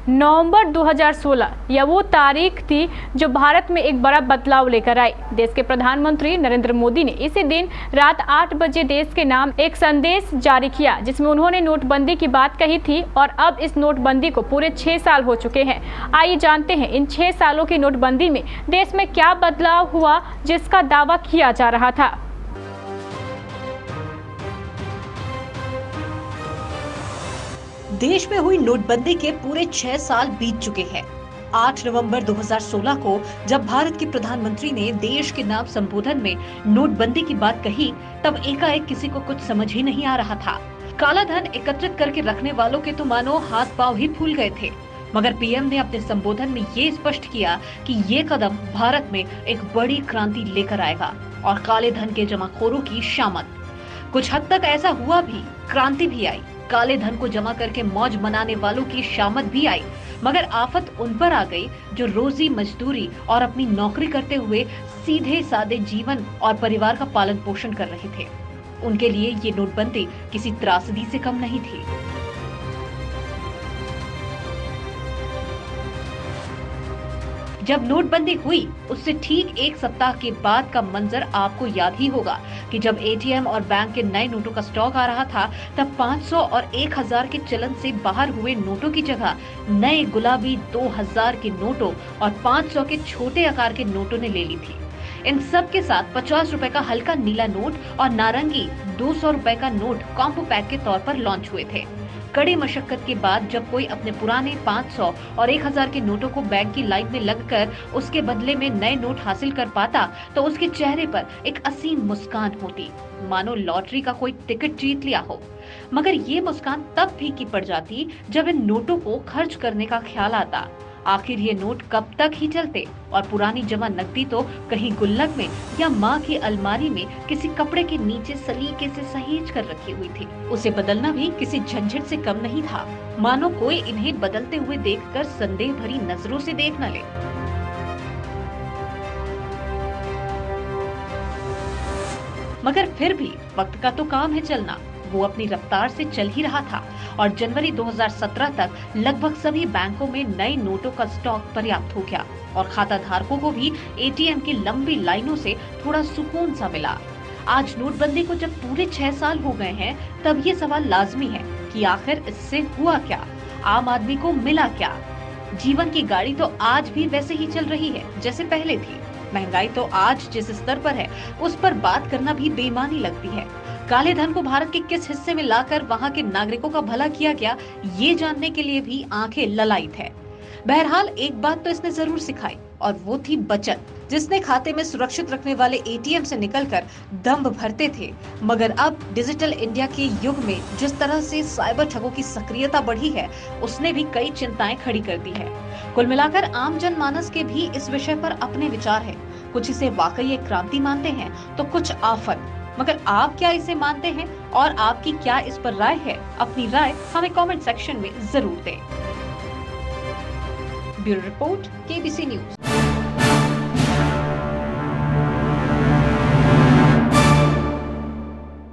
नवंबर 2016 यह वो तारीख थी जो भारत में एक बड़ा बदलाव लेकर आई। देश के प्रधानमंत्री नरेंद्र मोदी ने इसी दिन रात 8 बजे देश के नाम एक संदेश जारी किया, जिसमें उन्होंने नोटबंदी की बात कही थी। और अब इस नोटबंदी को पूरे 6 साल हो चुके हैं। आइए जानते हैं इन 6 सालों की नोटबंदी में देश में क्या बदलाव हुआ जिसका दावा किया जा रहा था। देश में हुई नोटबंदी के पूरे 6 साल बीत चुके हैं। 8 नवंबर 2016 को जब भारत के प्रधानमंत्री ने देश के नाम संबोधन में नोटबंदी की बात कही, तब एकाएक किसी को कुछ समझ ही नहीं आ रहा था। काला धन एकत्रित करके रखने वालों के तो मानो हाथ पांव ही फूल गए थे। मगर पीएम ने अपने संबोधन में ये स्पष्ट किया कि ये कदम भारत में एक बड़ी क्रांति लेकर आएगा और काले धन के जमाखोरों की शामत। कुछ हद तक ऐसा हुआ भी, क्रांति भी आई, काले धन को जमा करके मौज मनाने वालों की शामत भी आई। मगर आफत उन पर आ गई जो रोजी मजदूरी और अपनी नौकरी करते हुए सीधे सादे जीवन और परिवार का पालन पोषण कर रहे थे। उनके लिए ये नोटबंदी किसी त्रासदी से कम नहीं थी। जब नोटबंदी हुई उससे ठीक 1 सप्ताह के बाद का मंजर आपको याद ही होगा कि जब एटीएम और बैंक के नए नोटों का स्टॉक आ रहा था, तब 500 और 1000 के चलन से बाहर हुए नोटों की जगह नए गुलाबी 2000 के नोटों और 500 के छोटे आकार के नोटों ने ले ली थी। इन सब के साथ 50 रुपए का हल्का नीला नोट और नारंगी 200 रुपए का नोट कॉम्बो पैक के तौर पर लॉन्च हुए थे। कड़ी मशक्कत के बाद जब कोई अपने पुराने 500 और 1000 के नोटों को बैंक की लाइन में लगकर उसके बदले में नए नोट हासिल कर पाता, तो उसके चेहरे पर एक असीम मुस्कान होती, मानो लॉटरी का कोई टिकट जीत लिया हो। मगर ये मुस्कान तब फीकी पड़ जाती जब इन नोटों को खर्च करने का ख्याल आता। आखिर ये नोट कब तक ही चलते और पुरानी जमा नकदी तो कहीं गुल्लक में या माँ की अलमारी में किसी कपड़े के नीचे सलीके से सहेज कर रखी हुई थी। उसे बदलना भी किसी झंझट से कम नहीं था, मानो कोई इन्हें बदलते हुए देखकर संदेह भरी नजरों से देख न ले। मगर फिर भी वक्त का तो काम है चलना, वो अपनी रफ्तार से चल ही रहा था और जनवरी 2017 तक लगभग सभी बैंकों में नए नोटों का स्टॉक पर्याप्त हो गया और खाता धारकों को भी एटीएम की लंबी लाइनों से थोड़ा सुकून सा मिला। आज नोटबंदी को जब पूरे 6 साल हो गए हैं, तब ये सवाल लाजमी है कि आखिर इससे हुआ क्या, आम आदमी को मिला क्या। जीवन की गाड़ी तो आज भी वैसे ही चल रही है जैसे पहले थी। महंगाई तो आज जिस स्तर पर है उस पर बात करना भी बेईमानी लगती है। काले धन को भारत के किस हिस्से में लाकर वहां के नागरिकों का भला किया गया, ये जानने के लिए भी आंखें ललायित है। बहरहाल एक बात तो इसने जरूर सिखाई और वो थी बचत, जिसने खाते में सुरक्षित रखने वाले एटीएम से निकलकर दम्भ भरते थे। मगर अब डिजिटल इंडिया के युग में जिस तरह से साइबर ठगों की सक्रियता बढ़ी है, उसने भी कई चिंताएं खड़ी कर दी है। कुल मिलाकर आम जनमानस के भी इस विषय पर अपने विचार है। कुछ इसे वाकई एक क्रांति मानते हैं तो कुछ आफत। मगर आप क्या इसे मानते हैं और आपकी क्या इस पर राय है? अपनी राय हमें कमेंट सेक्शन में जरूर दें। Bureau report, KBC news.